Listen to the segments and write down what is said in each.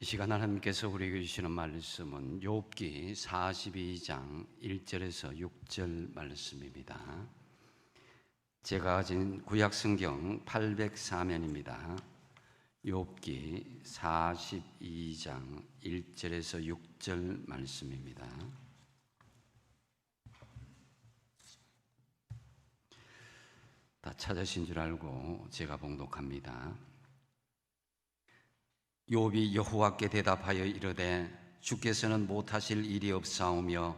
시간 하나님께서 우리에게 주시는 말씀은 욥기 42장 1절에서 6절 말씀입니다. 제가 가진 구약성경 804면입니다. 욥기 42장 1절에서 6절 말씀입니다. 다 찾으신 줄 알고 제가 봉독합니다. 욥이 여호와께 대답하여 이르되 주께서는 못하실 일이 없사오며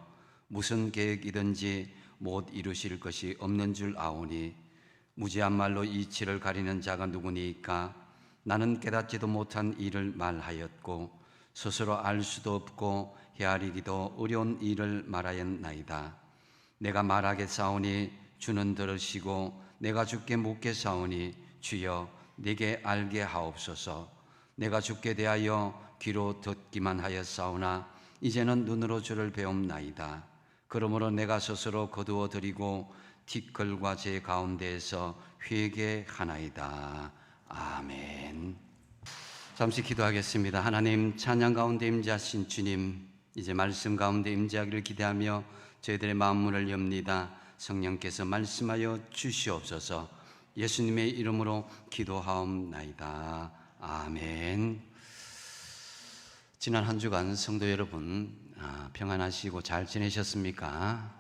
무슨 계획이든지 못 이루실 것이 없는 줄 아오니 무지한 말로 이치를 가리는 자가 누구니까? 나는 깨닫지도 못한 일을 말하였고 스스로 알 수도 없고 헤아리기도 어려운 일을 말하였나이다. 내가 말하겠사오니 주는 들으시고 내가 주께 묻겠사오니 주여 내게 알게 하옵소서. 내가 주께 대하여 귀로 듣기만 하였사오나 이제는 눈으로 주를 배움나이다. 그러므로 내가 스스로 거두어 드리고 티끌과 제 가운데에서 회개하나이다. 아멘. 잠시 기도하겠습니다. 하나님, 찬양 가운데 임재하신 주님, 이제 말씀 가운데 임재하기를 기대하며 저희들의 마음문을 엽니다. 성령께서 말씀하여 주시옵소서. 예수님의 이름으로 기도하옵나이다. 아멘. 지난 한 주간 성도 여러분 평안하시고 잘 지내셨습니까?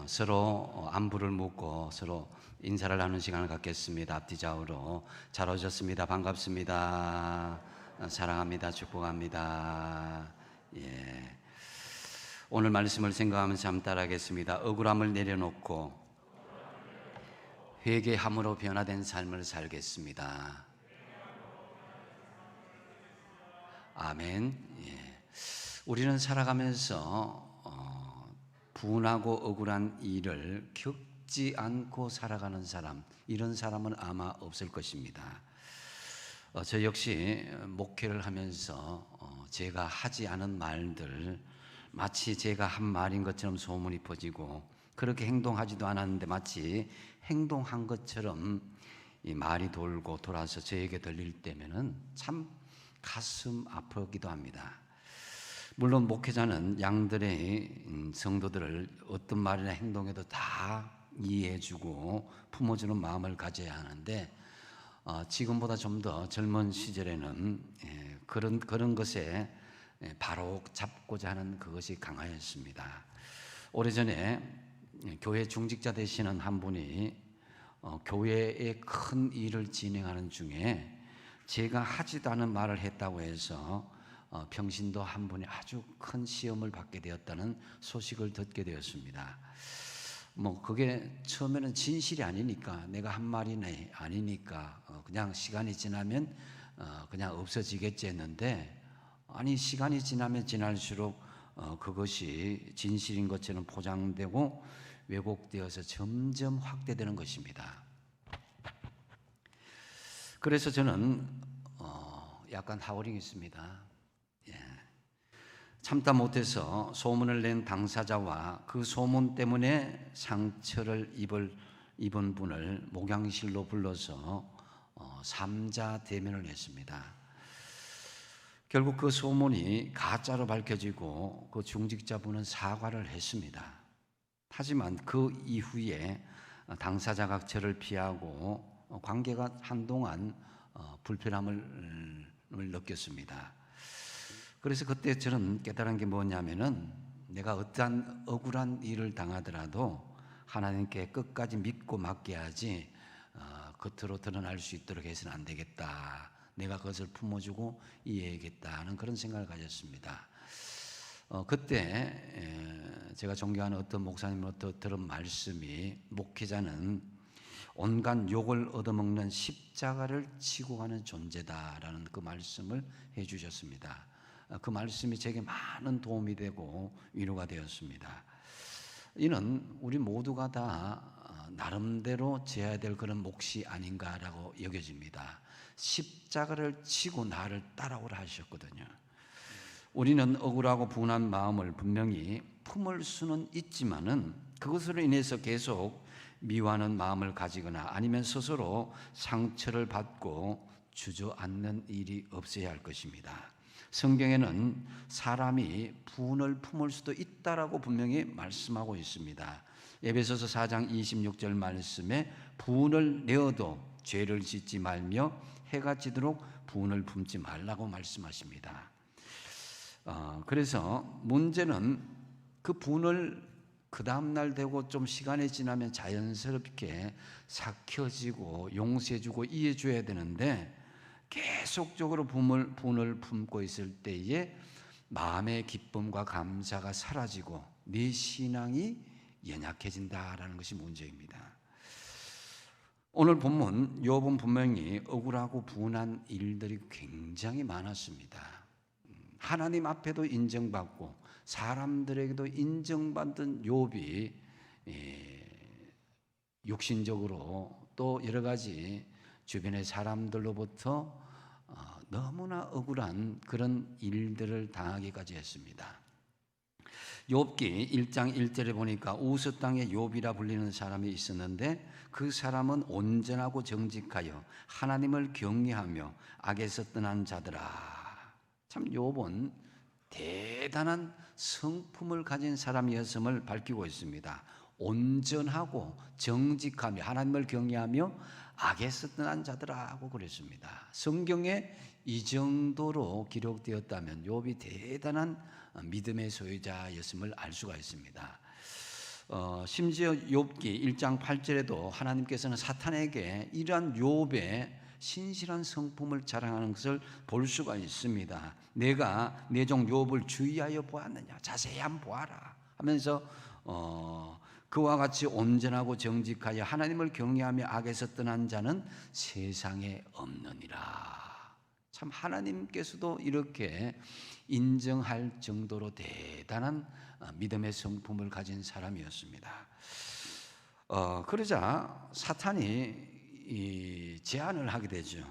서로 안부를 묻고 서로 인사를 나누는 시간을 갖겠습니다. 앞뒤 좌우로 잘 오셨습니다. 반갑습니다. 사랑합니다. 축복합니다. 예. 오늘 말씀을 생각하면서 한번 따라하겠습니다. 억울함을 내려놓고 회개함으로 변화된 삶을 살겠습니다. 아멘. 예. 우리는 살아가면서 분하고 억울한 일을 겪지 않고 살아가는 사람, 이런 사람은 아마 없을 것입니다. 저 역시 목회를 하면서 제가 하지 않은 말들, 마치 제가 한 말인 것처럼 소문이 퍼지고 그렇게 행동하지도 않았는데 마치 행동한 것처럼 이 말이 돌고 돌아서 저에게 들릴 때면은 참 가슴 아프기도 합니다. 물론 목회자는 양들의 성도들을 어떤 말이나 행동에도 다 이해해주고 품어주는 마음을 가져야 하는데 지금보다 좀 더 젊은 시절에는 그런 것에 바로 잡고자 하는 그것이 강하였습니다. 오래전에 교회 중직자 되시는 한 분이 교회의 큰 일을 진행하는 중에 제가 하지도 않은 말을 했다고 해서 평신도 한 분이 아주 큰 시험을 받게 되었다는 소식을 듣게 되었습니다. 그게 처음에는 진실이 아니니까, 내가 한 말이 아니니까 그냥 시간이 지나면 그냥 없어지겠지 했는데, 아니 시간이 지나면 지날수록 그것이 진실인 것처럼 포장되고 왜곡되어서 점점 확대되는 것입니다. 그래서 저는 약간 하워링이 있습니다. 참다 못해서 소문을 낸 당사자와 그 소문 때문에 상처를 입은 분을 목양실로 불러서 삼자 대면을 했습니다. 결국 그 소문이 가짜로 밝혀지고 그 중직자분은 사과를 했습니다. 하지만 그 이후에 당사자가 저를 피하고 관계가 한동안 불편함을 느꼈습니다. 그래서 그때 저는 깨달은 게 뭐냐면은, 내가 어떠한 억울한 일을 당하더라도 하나님께 끝까지 믿고 맡겨야지 겉으로 드러날 수 있도록 해서는 안 되겠다. 내가 그것을 품어주고 이해해야겠다 하는 그런 생각을 가졌습니다. 그때 제가 존경하는 어떤 목사님으로부터 들은 말씀이, 목회자는 온갖 욕을 얻어먹는 십자가를 지고 가는 존재다라는 그 말씀을 해주셨습니다. 그 말씀이 제게 많은 도움이 되고 위로가 되었습니다. 이는 우리 모두가 다 나름대로 져야 될 그런 몫이 아닌가라고 여겨집니다. 십자가를 지고 나를 따라오라 하셨거든요. 우리는 억울하고 분한 마음을 분명히 품을 수는 있지만은 그것으로 인해서 계속 미워하는 마음을 가지거나 아니면 스스로 상처를 받고 주저앉는 일이 없어야 할 것입니다. 성경에는 사람이 분을 품을 수도 있다라고 분명히 말씀하고 있습니다. 에베소서 4장 26절 말씀에 분을 내어도 죄를 짓지 말며 해가 지도록 분을 품지 말라고 말씀하십니다. 그래서 문제는 그 분을 그 다음날 되고 좀 시간이 지나면 자연스럽게 삭혀지고 용서해주고 이해줘야 되는데 계속적으로 분을 품고 있을 때에 마음의 기쁨과 감사가 사라지고 네 신앙이 연약해진다라는 것이 문제입니다. 오늘 본문 욥은 분명히 억울하고 분한 일들이 굉장히 많았습니다. 하나님 앞에도 인정받고 사람들에게도 인정받은 욥이 육신적으로 또 여러 가지 주변의 사람들로부터 너무나 억울한 그런 일들을 당하기까지 했습니다. 욥기 1장 1절에 보니까 우스 땅에 욥이라 불리는 사람이 있었는데 그 사람은 온전하고 정직하여 하나님을 경외하며 악에서 떠난 자더라. 참 욥은 대단한 성품을 가진 사람이었음을 밝히고 있습니다. 온전하고 정직하며 하나님을 경외하며 악에서 떠난 자들하고 그랬습니다. 성경에 이 정도로 기록되었다면 욥이 대단한 믿음의 소유자였음을 알 수가 있습니다. 심지어 욥기 1장 8절에도 하나님께서는 사탄에게 이러한 욥의 신실한 성품을 자랑하는 것을 볼 수가 있습니다. 내가 내 종 욥을 주의하여 보았느냐, 자세히 한번 보아라 하면서 그와 같이 온전하고 정직하여 하나님을 경외하며 악에서 떠난 자는 세상에 없느니라. 참 하나님께서도 이렇게 인정할 정도로 대단한 믿음의 성품을 가진 사람이었습니다. 그러자 사탄이 제안을 하게 되죠.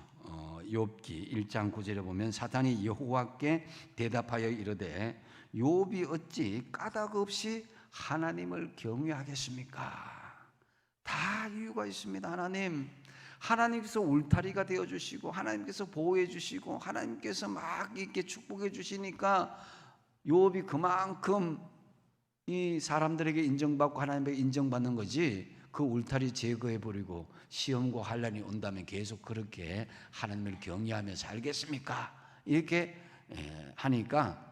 욥기 1장 9절에 보면 사탄이 여호와께 대답하여 이르되 욥이 어찌 까닭 없이 하나님을 경외하겠습니까? 다 이유가 있습니다. 하나님께서 울타리가 되어주시고 하나님께서 보호해 주시고 하나님께서 막 이렇게 축복해 주시니까 욥이 그만큼 이 사람들에게 인정받고 하나님에게 인정받는 거지, 그 울타리 제거해버리고 시험과 환난이 온다면 계속 그렇게 하나님을 경외하며 살겠습니까? 이렇게 하니까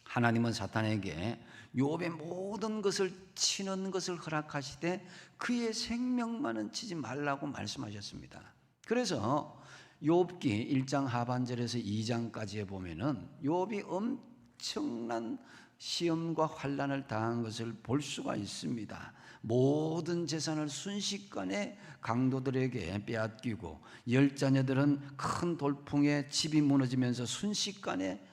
하나님은 사탄에게 욥의 모든 것을 치는 것을 허락하시되 그의 생명만은 치지 말라고 말씀하셨습니다. 그래서 욥기 1장 하반절에서 2장까지에 보면은 욥이 엄청난 시험과 환난을 당한 것을 볼 수가 있습니다. 모든 재산을 순식간에 강도들에게 빼앗기고 10자녀들은 큰 돌풍에 집이 무너지면서 순식간에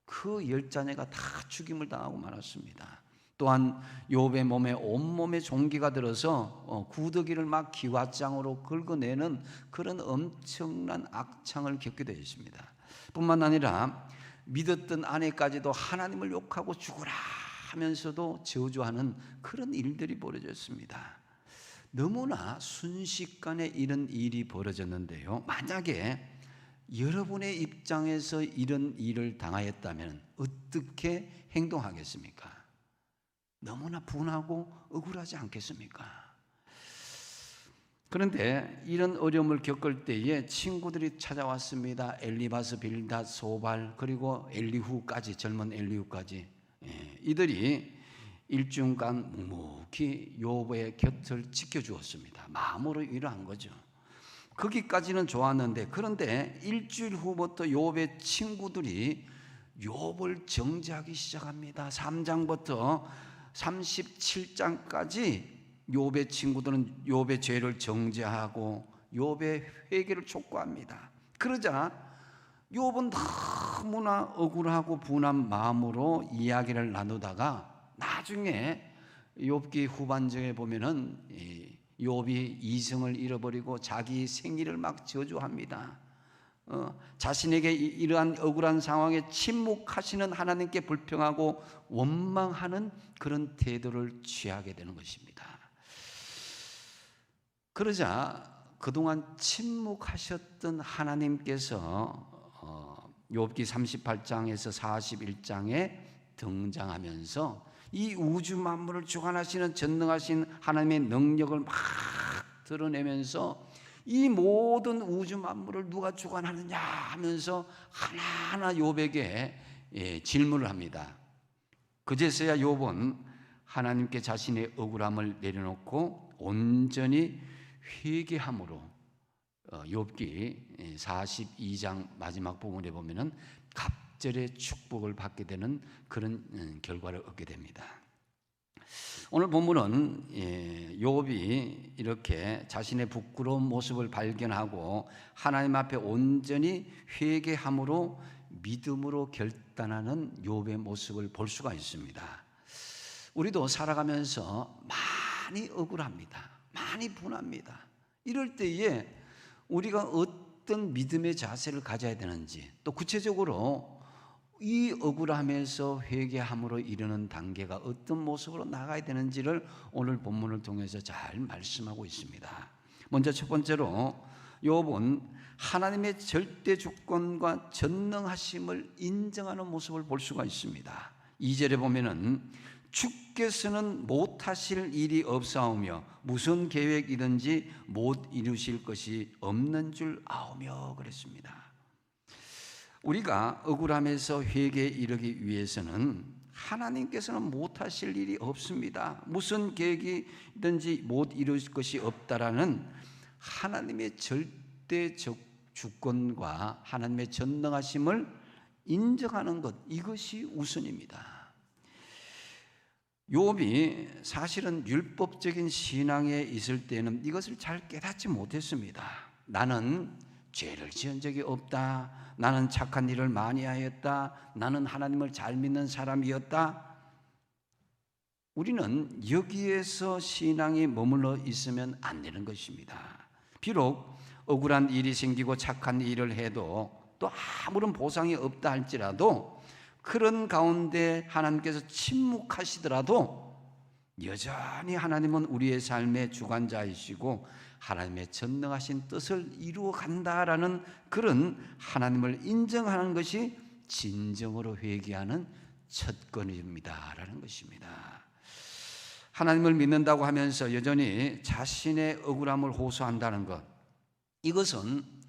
그 10자녀가 다 죽임을 당하고 말았습니다. 또한 욥의 몸에 온몸에 종기가 들어서 구더기를 막 기왓장으로 긁어내는 그런 엄청난 악창을 겪게 되어 있습니다. 뿐만 아니라 믿었던 아내까지도 하나님을 욕하고 죽으라 하면서도 저주하는 그런 일들이 벌어졌습니다. 너무나 순식간에 이런 일이 벌어졌는데요, 만약에 여러분의 입장에서 이런 일을 당하였다면 어떻게 행동하겠습니까? 너무나 분하고 억울하지 않겠습니까? 그런데 이런 어려움을 겪을 때에 친구들이 찾아왔습니다. 엘리바스, 빌닷, 소발, 그리고 엘리후까지, 젊은 엘리후까지. 이들이 일주일간 묵묵히 욥의 곁을 지켜주었습니다. 마음으로 위로한 거죠. 거기까지는 좋았는데, 그런데 일주일 후부터 욥의 친구들이 욥을 정죄하기 시작합니다. 3장부터 37장까지 욥의 친구들은 욥의 죄를 정죄하고 욥의 회개를 촉구합니다. 그러자 욥은 너무나 억울하고 분한 마음으로 이야기를 나누다가 나중에 욥기 후반정에 보면은 욥이 이성을 잃어버리고 자기 생일을 막 저주합니다. 자신에게 이러한 억울한 상황에 침묵하시는 하나님께 불평하고 원망하는 그런 태도를 취하게 되는 것입니다. 그러자 그동안 침묵하셨던 하나님께서 욥기 38장에서 41장에 등장하면서 이 우주 만물을 주관하시는 전능하신 하나님의 능력을 막 드러내면서 이 모든 우주 만물을 누가 주관하느냐 하면서 하나하나 욥에게 질문을 합니다. 그제서야 욥은 하나님께 자신의 억울함을 내려놓고 온전히 회개함으로 욥기 42장 마지막 부분에 보면은 갑절의 축복을 받게 되는 그런 결과를 얻게 됩니다. 오늘 본문은 욥이 이렇게 자신의 부끄러운 모습을 발견하고 하나님 앞에 온전히 회개함으로 믿음으로 결단하는 욥의 모습을 볼 수가 있습니다. 우리도 살아가면서 많이 억울합니다. 많이 분합니다. 이럴 때에 우리가 어떤 믿음의 자세를 가져야 되는지, 또 구체적으로 이 억울함에서 회개함으로 이르는 단계가 어떤 모습으로 나가야 되는지를 오늘 본문을 통해서 잘 말씀하고 있습니다. 먼저 첫 번째로 욥은 하나님의 절대 주권과 전능하심을 인정하는 모습을 볼 수가 있습니다. 2절에 보면은 주께서는 못하실 일이 없사오며 무슨 계획이든지 못 이루실 것이 없는 줄 아오며 그랬습니다. 우리가 억울함에서 회개에 이르기 위해서는 하나님께서는 못하실 일이 없습니다. 무슨 계획이든지 못 이루실 것이 없다라는 하나님의 절대적 주권과 하나님의 전능하심을 인정하는 것, 이것이 우선입니다. 욥이 사실은 율법적인 신앙에 있을 때는 이것을 잘 깨닫지 못했습니다. 나는 죄를 지은 적이 없다. 나는 착한 일을 많이 하였다. 나는 하나님을 잘 믿는 사람이었다. 우리는 여기에서 신앙이 머물러 있으면 안 되는 것입니다. 비록 억울한 일이 생기고 착한 일을 해도 또 아무런 보상이 없다 할지라도 그런 가운데 하나님께서 침묵하시더라도 여전히 하나님은 우리의 삶의 주관자이시고 하나님의 전능하신 뜻을 이루어 간다라는 그런 하나님을 인정하는 것이 진정으로 회개하는 첫걸음입니다라는 것입니다. 하나님을 믿는다고 하면서 여전히 자신의 억울함을 호소한다는 것, 이것은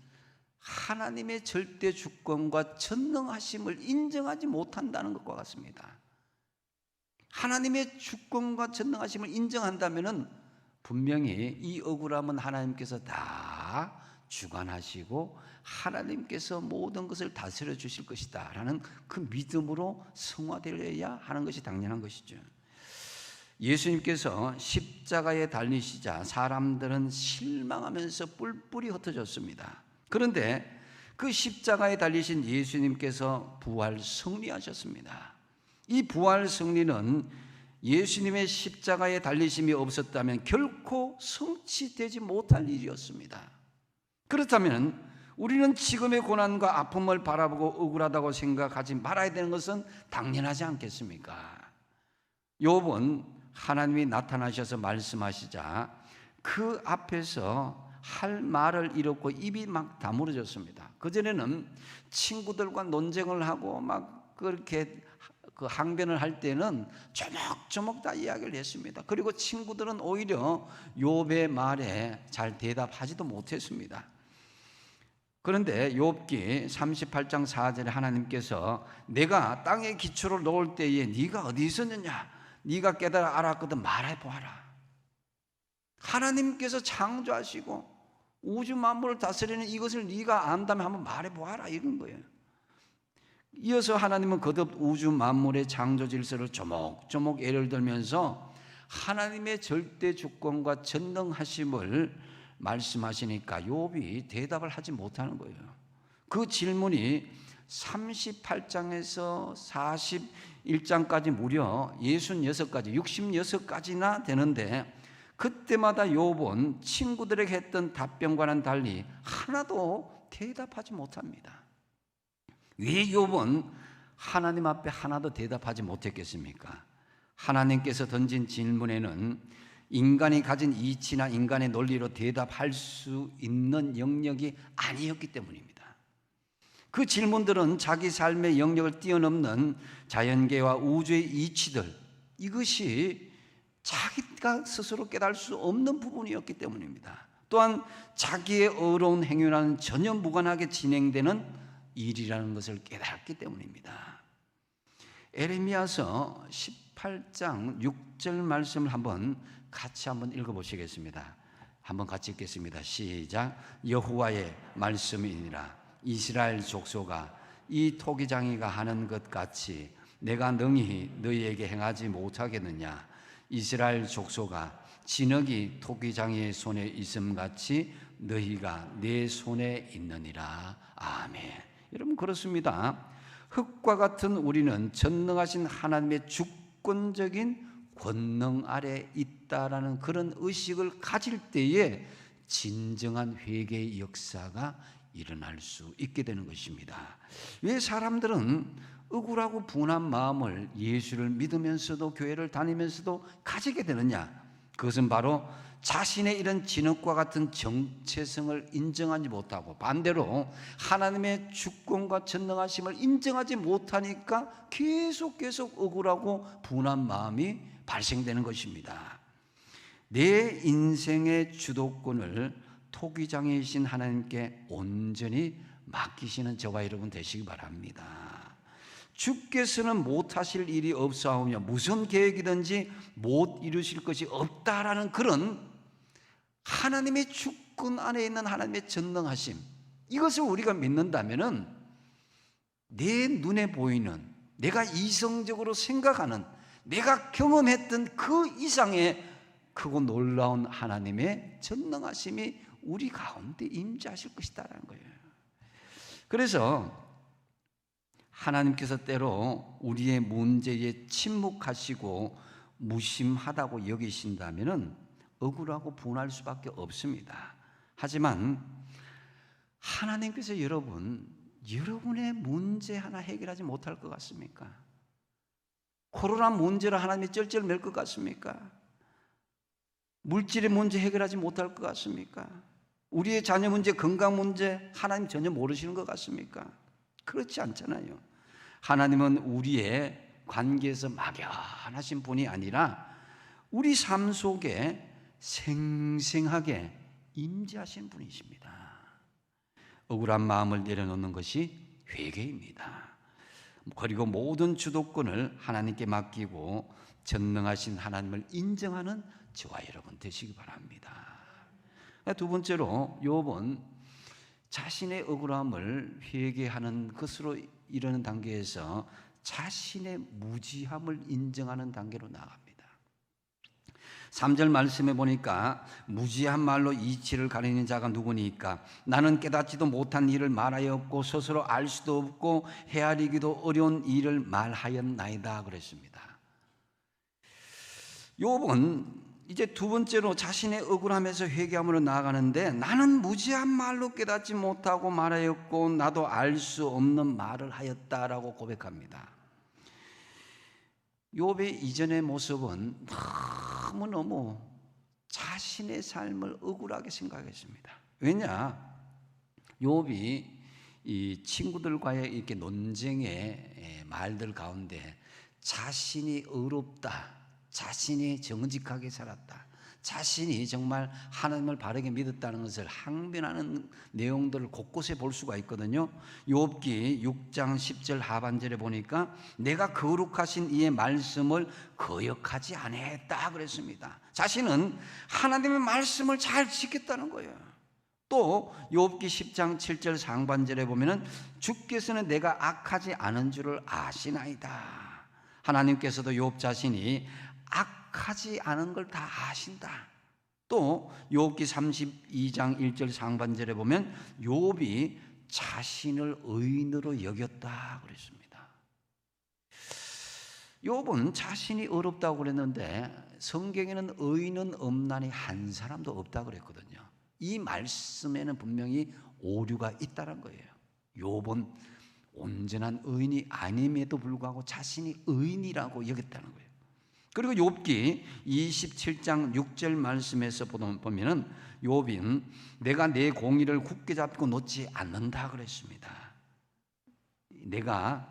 하나님의 절대 주권과 전능하심을 인정하지 못한다는 것과 같습니다. 하나님의 주권과 전능하심을 인정한다면은 분명히 이 억울함은 하나님께서 다 주관하시고 하나님께서 모든 것을 다스려 주실 것이다 라는 그 믿음으로 승화되어야 하는 것이 당연한 것이죠. 예수님께서 십자가에 달리시자 사람들은 실망하면서 뿔뿔이 흩어졌습니다. 그런데 그 십자가에 달리신 예수님께서 부활 승리하셨습니다. 이 부활 승리는 예수님의 십자가에 달리심이 없었다면 결코 성취되지 못할 일이었습니다. 그렇다면 우리는 지금의 고난과 아픔을 바라보고 억울하다고 생각하지 말아야 되는 것은 당연하지 않겠습니까? 욥은 하나님이 나타나셔서 말씀하시자 그 앞에서 할 말을 잃었고 입이 막 다물어졌습니다. 그전에는 친구들과 논쟁을 하고 막 그렇게 그 항변을 할 때는 조목조목 다 이야기를 했습니다. 그리고 친구들은 오히려 욥의 말에 잘 대답하지도 못했습니다. 그런데 욥기 38장 4절에 하나님께서 내가 땅에 기초를 놓을 때에 네가 어디 있었느냐? 네가 깨달아 알았거든 말해보아라. 하나님께서 창조하시고 우주 만물을 다스리는 이것을 네가 안다면 한번 말해보아라 이런 거예요. 이어서 하나님은 거듭 우주 만물의 창조 질서를 조목조목 예를 들면서 하나님의 절대 주권과 전능하심을 말씀하시니까 욥이 대답을 하지 못하는 거예요. 그 질문이 38장에서 41장까지 무려 66가지, 66가지나 되는데 그때마다 욥은 친구들에게 했던 답변과는 달리 하나도 대답하지 못합니다. 왜 욥은 하나님 앞에 하나도 대답하지 못했겠습니까? 하나님께서 던진 질문에는 인간이 가진 이치나 인간의 논리로 대답할 수 있는 영역이 아니었기 때문입니다. 그 질문들은 자기 삶의 영역을 뛰어넘는 자연계와 우주의 이치들, 이것이 자기가 스스로 깨달을 수 없는 부분이었기 때문입니다. 또한 자기의 어려운 행위와는 전혀 무관하게 진행되는 일이라는 것을 깨달았기 때문입니다. 에레미야서 18장 6절 말씀을 같이 한번 읽어보시겠습니다. 한번 같이 읽겠습니다. 시작. 여호와의 말씀이니라. 이스라엘 족속아, 이 토기장이가 하는 것 같이 내가 능히 너희에게 행하지 못하겠느냐. 이스라엘 족속아, 진흙이 토기장이의 손에 있음같이 너희가 내 손에 있느니라. 아멘. 여러분, 그렇습니다. 흙과 같은 우리는 전능하신 하나님의 주권적인 권능 아래 있다라는 그런 의식을 가질 때에 진정한 회개의 역사가 일어날 수 있게 되는 것입니다. 왜 사람들은 억울하고 분한 마음을 예수를 믿으면서도 교회를 다니면서도 가지게 되느냐? 그것은 바로 자신의 이런 진흙과 같은 정체성을 인정하지 못하고 반대로 하나님의 주권과 전능하심을 인정하지 못하니까 계속 억울하고 분한 마음이 발생되는 것입니다. 내 인생의 주도권을 토기장이신 하나님께 온전히 맡기시는 저와 여러분 되시기 바랍니다. 주께서는 못하실 일이 없사오며 무슨 계획이든지 못 이루실 것이 없다라는 그런 하나님의 주권 안에 있는 하나님의 전능하심, 이것을 우리가 믿는다면은 내 눈에 보이는, 내가 이성적으로 생각하는, 내가 경험했던 그 이상의 크고 놀라운 하나님의 전능하심이 우리 가운데 임재하실 것이다라는 거예요. 그래서 하나님께서 때로 우리의 문제에 침묵하시고 무심하다고 여기신다면은 억울하고 분할 수밖에 없습니다. 하지만 하나님께서 여러분의 문제 하나 해결하지 못할 것 같습니까? 코로나 문제로 하나님이 쩔쩔 맬 것 같습니까? 물질의 문제 해결하지 못할 것 같습니까? 우리의 자녀 문제, 건강 문제 하나님 전혀 모르시는 것 같습니까? 그렇지 않잖아요. 하나님은 우리의 관계에서 막연하신 분이 아니라 우리 삶 속에 생생하게 임재하신 분이십니다. 억울한 마음을 내려놓는 것이 회개입니다. 그리고 모든 주도권을 하나님께 맡기고 전능하신 하나님을 인정하는 저와 여러분 되시기 바랍니다. 두 번째로 욥은 자신의 억울함을 회개하는 것으로 이르는 단계에서 자신의 무지함을 인정하는 단계로 나아갑니다. 3절 말씀에 보니까 무지한 말로 이치를 가리는 자가 누구니까 나는 깨닫지도 못한 일을 말하였고 스스로 알 수도 없고 헤아리기도 어려운 일을 말하였나이다 그랬습니다. 욥은 이제 두 번째로 자신의 억울함에서 회개함으로 나아가는데 나는 무지한 말로 깨닫지 못하고 말하였고 나도 알 수 없는 말을 하였다라고 고백합니다. 욥의 이전의 모습은 너무너무 자신의 삶을 억울하게 생각했습니다. 왜냐? 욥이 이 친구들과의 이렇게 논쟁의 말들 가운데 자신이 의롭다, 자신이 정직하게 살았다, 자신이 정말 하나님을 바르게 믿었다는 것을 항변하는 내용들을 곳곳에 볼 수가 있거든요. 욥기 6장 10절 하반절에 보니까 내가 거룩하신 이의 말씀을 거역하지 아니했다 그랬습니다. 자신은 하나님의 말씀을 잘 지켰다는 거예요. 또 욥기 10장 7절 상반절에 보면은 주께서는 내가 악하지 않은 줄을 아시나이다. 하나님께서도 욥 자신이 악하지 않은 걸 다 아신다. 또 욥기 32장 1절 상반절에 보면 욥이 자신을 의인으로 여겼다 그랬습니다. 욥은 자신이 어렵다고 그랬는데 성경에는 의인은 없나니 한 사람도 없다 그랬거든요. 이 말씀에는 분명히 오류가 있다는 거예요. 욥은 온전한 의인이 아님에도 불구하고 자신이 의인이라고 여겼다는 거예요. 그리고 욥기 27장 6절 말씀에서 보면은 욥은 내가 내 공의를 굳게 잡고 놓지 않는다 그랬습니다. 내가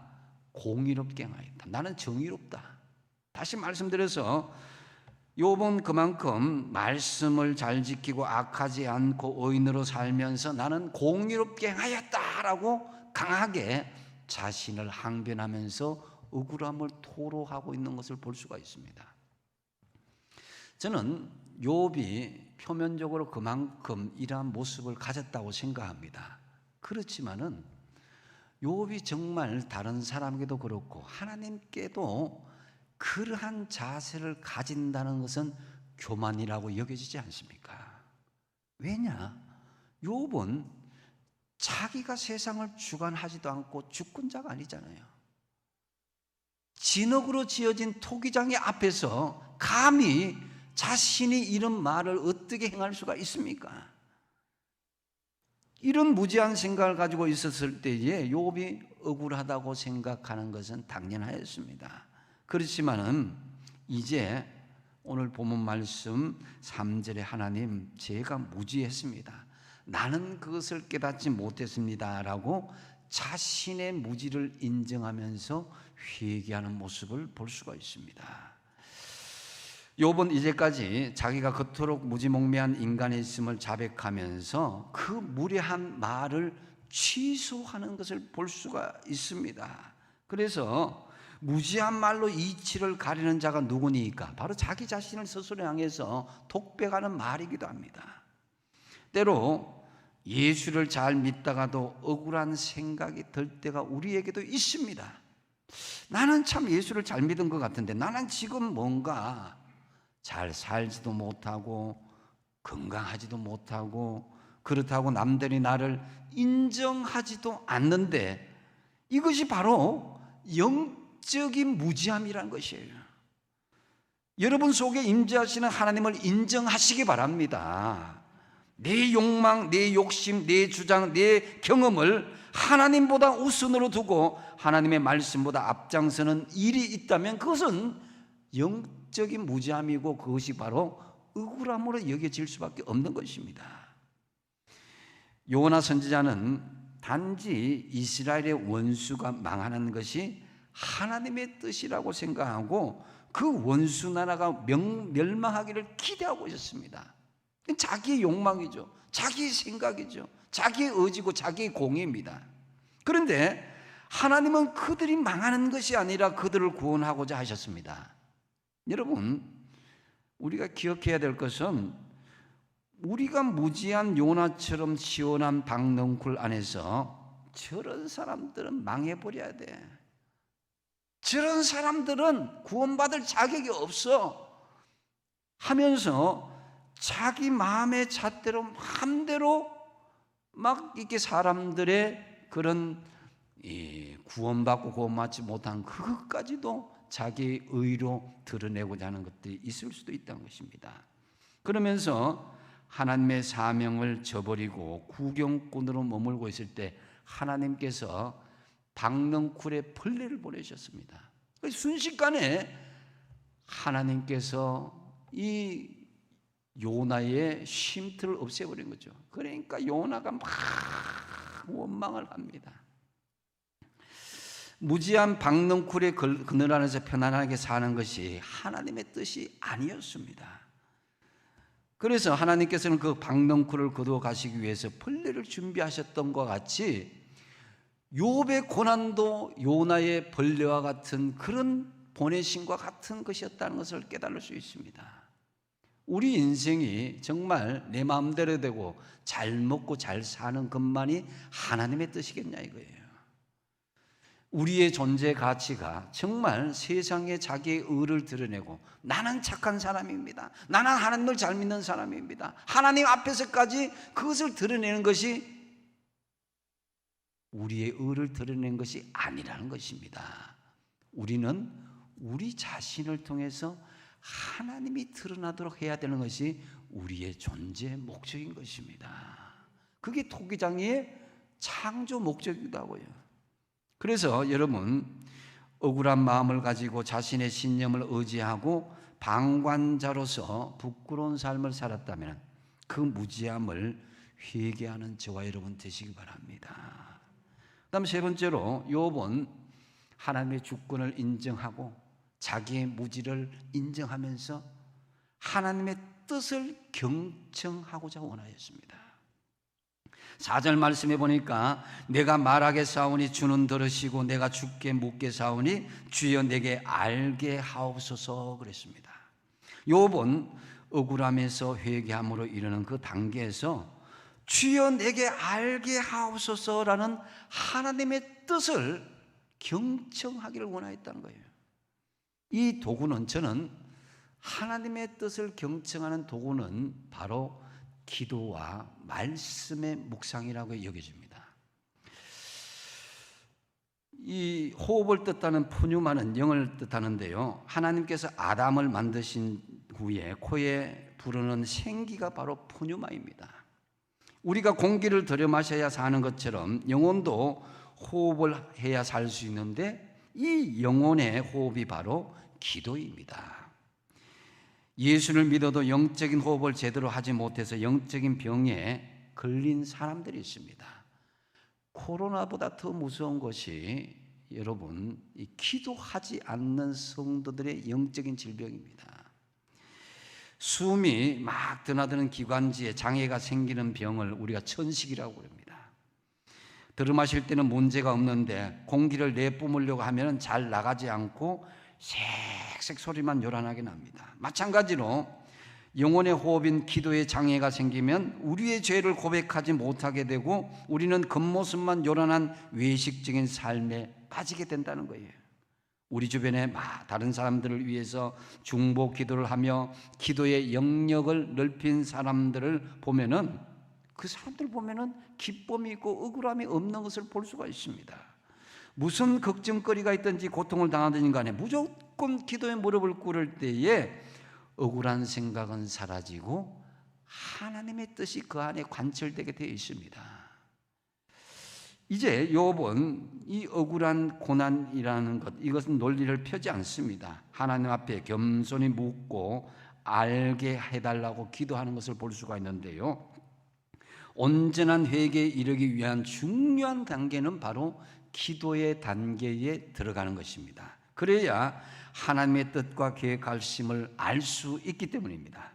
공의롭게 행하였다. 나는 정의롭다. 다시 말씀드려서 욥은 그만큼 말씀을 잘 지키고 악하지 않고 의인으로 살면서 나는 공의롭게 행하였다라고 강하게 자신을 항변하면서 억울함을 토로하고 있는 것을 볼 수가 있습니다. 저는 욥이 표면적으로 그만큼 이러한 모습을 가졌다고 생각합니다. 그렇지만은 욥이 정말 다른 사람에게도 그렇고 하나님께도 그러한 자세를 가진다는 것은 교만이라고 여겨지지 않습니까? 왜냐? 욥은 자기가 세상을 주관하지도 않고 주권자가 아니잖아요. 진흙으로 지어진 토기장의 앞에서 감히 자신이 이런 말을 어떻게 행할 수가 있습니까? 이런 무지한 생각을 가지고 있었을 때에 욥이 억울하다고 생각하는 것은 당연하였습니다. 그렇지만은 이제 오늘 본문 말씀 3절에 하나님 제가 무지했습니다. 나는 그것을 깨닫지 못했습니다 라고 자신의 무지를 인정하면서 회개하는 모습을 볼 수가 있습니다. 욥은 이제까지 자기가 그토록 무지몽매한 인간의 있음을 자백하면서 그 무례한 말을 취소하는 것을 볼 수가 있습니다. 그래서 무지한 말로 이치를 가리는 자가 누구니까? 바로 자기 자신을 스스로 향해서 독백하는 말이기도 합니다. 때로 예수를 잘 믿다가도 억울한 생각이 들 때가 우리에게도 있습니다. 나는 참 예수를 잘 믿은 것 같은데 나는 지금 뭔가 잘 살지도 못하고 건강하지도 못하고 그렇다고 남들이 나를 인정하지도 않는데 이것이 바로 영적인 무지함이란 것이에요. 여러분 속에 임재하시는 하나님을 인정하시기 바랍니다. 내 욕망, 내 욕심, 내 주장, 내 경험을 하나님보다 우선으로 두고 하나님의 말씀보다 앞장서는 일이 있다면 그것은 영적인 무지함이고 그것이 바로 억울함으로 여겨질 수밖에 없는 것입니다. 요나 선지자는 단지 이스라엘의 원수가 망하는 것이 하나님의 뜻이라고 생각하고 그 원수 나라가 멸망하기를 기대하고 있었습니다. 자기의 욕망이죠. 자기의 생각이죠. 자기의 의지고 자기의 공의입니다. 그런데 하나님은 그들이 망하는 것이 아니라 그들을 구원하고자 하셨습니다. 여러분, 우리가 기억해야 될 것은 우리가 무지한 요나처럼 시원한 박넝쿨 안에서 저런 사람들은 망해버려야 돼. 저런 사람들은 구원받을 자격이 없어 하면서 자기 마음의 잣대로 마음대로 막 이렇게 사람들의 그런 구원받고 구원받지 못한 그것까지도 자기 의로 드러내고자 하는 것들이 있을 수도 있다는 것입니다. 그러면서 하나님의 사명을 저버리고 구경꾼으로 머물고 있을 때 하나님께서 박넝쿨에 벌레를 보내셨습니다. 순식간에 하나님께서 이 요나의 쉼터를 없애버린 거죠. 그러니까 요나가 막 원망을 합니다. 무지한 박넝쿨의 그늘 안에서 편안하게 사는 것이 하나님의 뜻이 아니었습니다. 그래서 하나님께서는 그 박넝쿨을 거두어 가시기 위해서 벌레를 준비하셨던 것 같이 욥의 고난도 요나의 벌레와 같은 그런 보내심과 같은 것이었다는 것을 깨달을 수 있습니다. 우리 인생이 정말 내 마음대로 되고 잘 먹고 잘 사는 것만이 하나님의 뜻이겠냐 이거예요. 우리의 존재 가치가 정말 세상에 자기의 의를 드러내고 나는 착한 사람입니다. 나는 하나님을 잘 믿는 사람입니다. 하나님 앞에서까지 그것을 드러내는 것이 우리의 의를 드러내는 것이 아니라는 것입니다. 우리는 우리 자신을 통해서 하나님이 드러나도록 해야 되는 것이 우리의 존재 목적인 것입니다. 그게 토기장의 창조 목적이기도 하고요. 그래서 여러분 억울한 마음을 가지고 자신의 신념을 의지하고 방관자로서 부끄러운 삶을 살았다면 그 무지함을 회개하는 저와 여러분 되시기 바랍니다. 그다음 세 번째로 욥은 하나님의 주권을 인정하고 자기의 무지를 인정하면서 하나님의 뜻을 경청하고자 원하였습니다. 4절 말씀해 보니까 내가 말하겠사오니 주는 들으시고 내가 주께 묻겠사오니 주여 내게 알게 하옵소서 그랬습니다. 욥은 억울함에서 회개함으로 이르는 그 단계에서 주여 내게 알게 하옵소서라는 하나님의 뜻을 경청하기를 원하였다는 거예요. 이 도구는, 저는 하나님의 뜻을 경청하는 도구는 바로 기도와 말씀의 묵상이라고 여겨집니다. 이 호흡을 뜻하는 푸뉴마는 영을 뜻하는데요, 하나님께서 아담을 만드신 후에 코에 부르는 생기가 바로 푸뉴마입니다. 우리가 공기를 들여 마셔야 사는 것처럼 영혼도 호흡을 해야 살 수 있는데 이 영혼의 호흡이 바로 기도입니다. 예수를 믿어도 영적인 호흡을 제대로 하지 못해서 영적인 병에 걸린 사람들이 있습니다. 코로나보다 더 무서운 것이 여러분, 이 기도하지 않는 성도들의 영적인 질병입니다. 숨이 막 드나드는 기관지에 장애가 생기는 병을 우리가 천식이라고 합니다. 들이마실 때는 문제가 없는데 공기를 내뿜으려고 하면 잘 나가지 않고 색색 소리만 요란하게 납니다. 마찬가지로 영혼의 호흡인 기도에 장애가 생기면 우리의 죄를 고백하지 못하게 되고 우리는 겉모습만 요란한 외식적인 삶에 빠지게 된다는 거예요. 우리 주변에 다른 사람들을 위해서 중보 기도를 하며 기도의 영역을 넓힌 사람들을 보면은, 그 사람들을 보면은 기쁨이 있고 억울함이 없는 것을 볼 수가 있습니다. 무슨 걱정거리가 있든지 고통을 당하든 간에 무조건 기도에 무릎을 꿇을 때에 억울한 생각은 사라지고 하나님의 뜻이 그 안에 관철되게 되어 있습니다. 이제 욥은 이 억울한 고난이라는 것, 이것은 논리를 펴지 않습니다. 하나님 앞에 겸손히 묻고 알게 해달라고 기도하는 것을 볼 수가 있는데요, 온전한 회개에 이르기 위한 중요한 단계는 바로 기도의 단계에 들어가는 것입니다. 그래야 하나님의 뜻과 계획하심을 알 수 있기 때문입니다.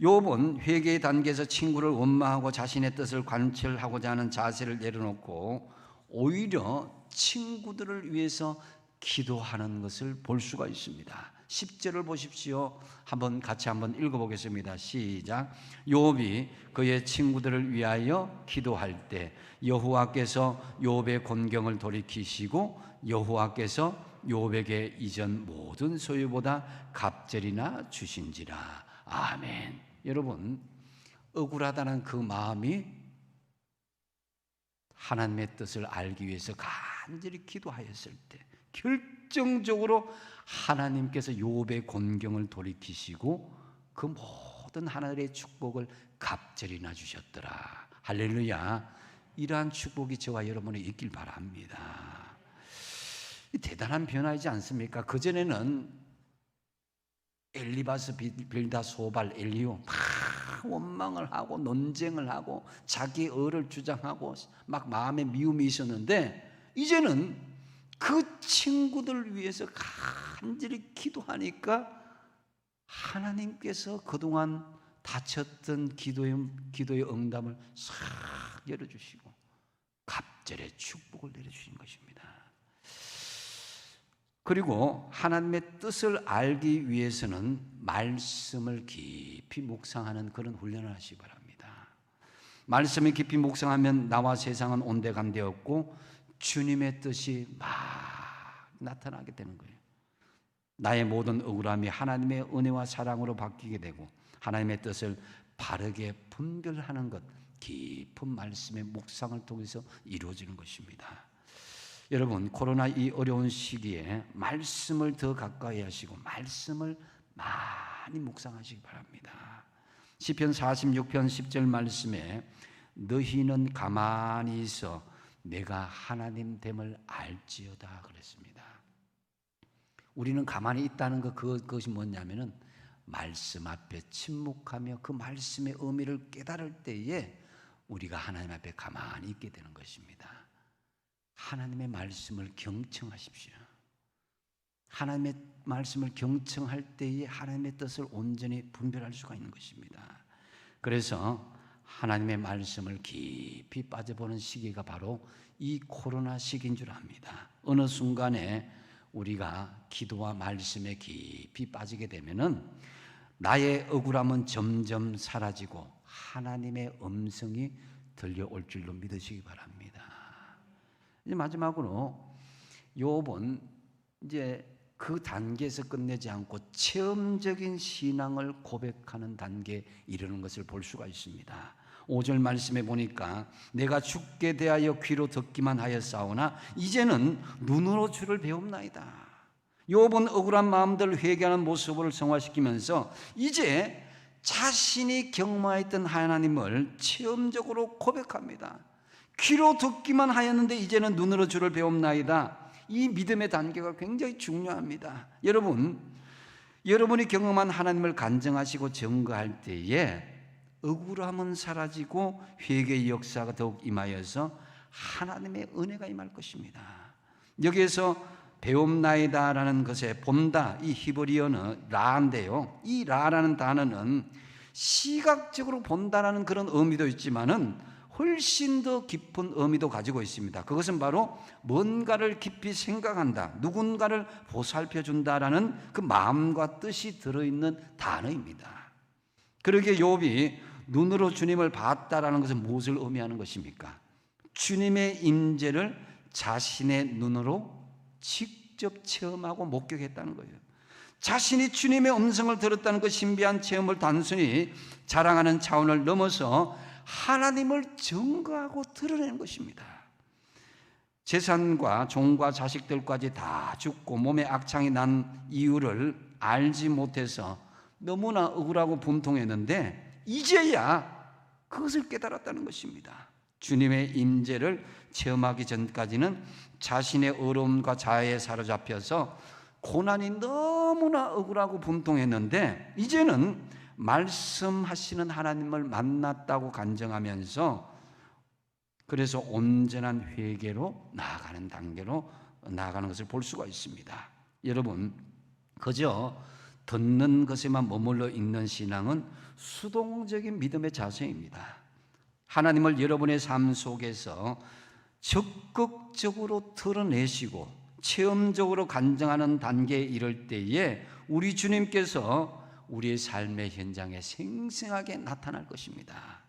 욥은 회개의 단계에서 친구를 원망하고 자신의 뜻을 관철하고자 하는 자세를 내려놓고 오히려 친구들을 위해서 기도하는 것을 볼 수가 있습니다. 10절을 보십시오. 같이 한번 읽어보겠습니다. 시작. 욥이 그의 친구들을 위하여 기도할 때 여호와께서 욥의 곤경을 돌이키시고 여호와께서 욥에게 이전 모든 소유보다 갑절이나 주신지라. 아멘. 여러분, 억울하다는 그 마음이 하나님의 뜻을 알기 위해서 간절히 기도하였을 때 결정적으로 하나님께서 욥의 곤경을 돌이키시고 그 모든 하늘의 축복을 갑절이나 주셨더라. 할렐루야. 이러한 축복이 저와 여러분이 있길 바랍니다. 대단한 변화이지 않습니까? 그전에는 엘리바스, 빌다, 소발, 엘리오 막 원망을 하고 논쟁을 하고 자기 의를 주장하고 막 마음에 미움이 있었는데, 이제는 그 친구들 위해서 간절히 기도하니까 하나님께서 그동안 닫혔던 기도의 응답을 싹 열어주시고 갑절의 축복을 내려주신 것입니다. 그리고 하나님의 뜻을 알기 위해서는 말씀을 깊이 묵상하는 그런 훈련을 하시기 바랍니다. 말씀을 깊이 묵상하면 나와 세상은 온데간데 없고 주님의 뜻이 막 나타나게 되는 거예요. 나의 모든 억울함이 하나님의 은혜와 사랑으로 바뀌게 되고 하나님의 뜻을 바르게 분별하는 것, 깊은 말씀의 묵상을 통해서 이루어지는 것입니다. 여러분, 코로나 이 어려운 시기에 말씀을 더 가까이 하시고 말씀을 많이 묵상하시기 바랍니다. 시편 46편 10절 말씀에 너희는 가만히 있어 내가 하나님 됨을 알지어다 그랬습니다. 우리는 가만히 있다는 그것이 뭐냐면은 말씀 앞에 침묵하며 그 말씀의 의미를 깨달을 때에 우리가 하나님 앞에 가만히 있게 되는 것입니다. 하나님의 말씀을 경청하십시오. 하나님의 말씀을 경청할 때에 하나님의 뜻을 온전히 분별할 수가 있는 것입니다. 그래서 하나님의 말씀을 깊이 빠져보는 시기가 바로 이 코로나 시기인 줄 압니다. 어느 순간에 우리가 기도와 말씀에 깊이 빠지게 되면은 나의 억울함은 점점 사라지고 하나님의 음성이 들려올 줄로 믿으시기 바랍니다. 이제 마지막으로 욥은 이제 그 단계에서 끝내지 않고 체험적인 신앙을 고백하는 단계에 이르는 것을 볼 수가 있습니다. 5절 말씀에 보니까 내가 죽게 대하여 귀로 듣기만 하였사오나 이제는 눈으로 주를 배웁나이다. 욥은 억울한 마음들 회개하는 모습을 성화시키면서 이제 자신이 경험했던 하나님을 체험적으로 고백합니다. 귀로 듣기만 하였는데 이제는 눈으로 주를 배웁나이다. 이 믿음의 단계가 굉장히 중요합니다. 여러분이 경험한 하나님을 간증하시고 증거할 때에 억울함은 사라지고 회개의 역사가 더욱 임하여서 하나님의 은혜가 임할 것입니다. 여기에서 배움나이다라는 것에 본다, 이 히브리어는 라인데요, 이 라라는 단어는 시각적으로 본다라는 그런 의미도 있지만은 훨씬 더 깊은 의미도 가지고 있습니다. 그것은 바로 뭔가를 깊이 생각한다, 누군가를 보살펴준다라는 그 마음과 뜻이 들어있는 단어입니다. 그러기에 욥이 눈으로 주님을 봤다라는 것은 무엇을 의미하는 것입니까? 주님의 임재를 자신의 눈으로 직접 체험하고 목격했다는 거예요. 자신이 주님의 음성을 들었다는 그 신비한 체험을 단순히 자랑하는 차원을 넘어서 하나님을 증거하고 드러내는 것입니다. 재산과 종과 자식들까지 다 죽고 몸에 악창이 난 이유를 알지 못해서 너무나 억울하고 분통했는데 이제야 그것을 깨달았다는 것입니다. 주님의 임재를 체험하기 전까지는 자신의 어려움과 자아에 사로잡혀서 고난이 너무나 억울하고 분통했는데 이제는 말씀하시는 하나님을 만났다고 간증하면서 그래서 온전한 회개로 나아가는 단계로 나아가는 것을 볼 수가 있습니다. 여러분, 그저 듣는 것에만 머물러 있는 신앙은 수동적인 믿음의 자세입니다. 하나님을 여러분의 삶 속에서 적극적으로 드러내시고 체험적으로 간증하는 단계에 이를 때에 우리 주님께서 우리의 삶의 현장에 생생하게 나타날 것입니다.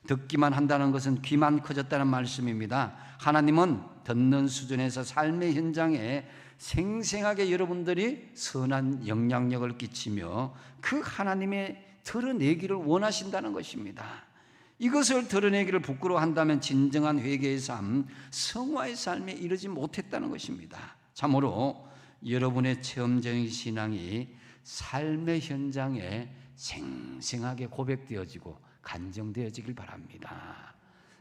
듣기만 한다는 것은 귀만 커졌다는 말씀입니다. 하나님은 듣는 수준에서 삶의 현장에 생생하게 여러분들이 선한 영향력을 끼치며 그 하나님의 드러내기를 원하신다는 것입니다. 이것을 드러내기를 부끄러워한다면 진정한 회개의 삶, 성화의 삶에 이르지 못했다는 것입니다. 참으로 여러분의 체험적인 신앙이 삶의 현장에 생생하게 고백되어지고 간증되어지길 바랍니다.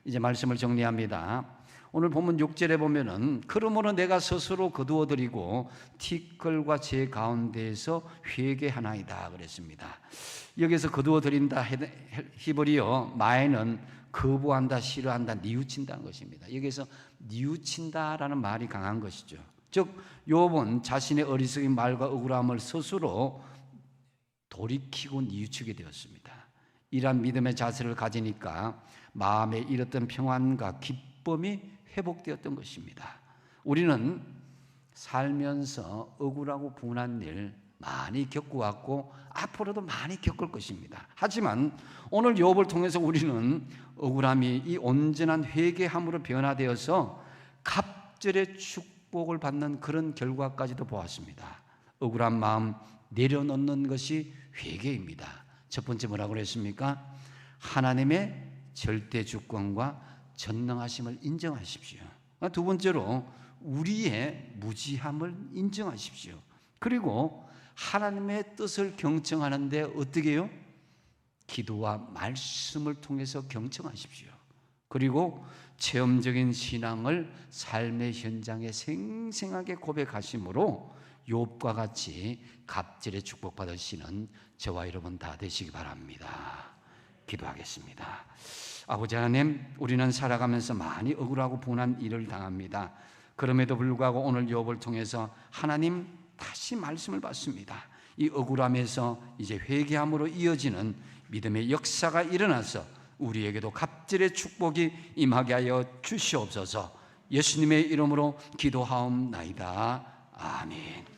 이제 말씀을 정리합니다. 오늘 본문 6절에 보면은 그러므로 내가 스스로 거두어드리고 티끌과 제 가운데에서 회개하나이다 그랬습니다. 여기서 거두어드린다 히브리어 마에는 거부한다, 싫어한다, 뉘우친다는 것입니다. 여기서 뉘우친다라는 말이 강한 것이죠. 즉 욥은 자신의 어리석은 말과 억울함을 스스로 돌이키고 뉘우치게 되었습니다. 이러한 믿음의 자세를 가지니까 마음에 잃었던 평안과 기쁨이 회복되었던 것입니다. 우리는 살면서 억울하고 분한 일 많이 겪어왔고 앞으로도 많이 겪을 것입니다. 하지만 오늘 욥을 통해서 우리는 억울함이 이 온전한 회개함으로 변화되어서 갑절의 축복을 받는 그런 결과까지도 보았습니다. 억울한 마음 내려놓는 것이 회개입니다. 첫 번째 뭐라고 그랬습니까? 하나님의 절대 주권과 전능하심을 인정하십시오. 두 번째로 우리의 무지함을 인정하십시오. 그리고 하나님의 뜻을 경청하는데 어떻게 해요? 기도와 말씀을 통해서 경청하십시오. 그리고 체험적인 신앙을 삶의 현장에 생생하게 고백하심으로 욥과 같이 갑절에 축복받으시는 저와 여러분 다 되시기 바랍니다. 기도하겠습니다. 아버지 하나님, 우리는 살아가면서 많이 억울하고 분한 일을 당합니다. 그럼에도 불구하고 오늘 욥을 통해서 하나님 다시 말씀을 받습니다. 이 억울함에서 이제 회개함으로 이어지는 믿음의 역사가 일어나서 우리에게도 갑절의 축복이 임하게 하여 주시옵소서. 예수님의 이름으로 기도하옵나이다. 아멘.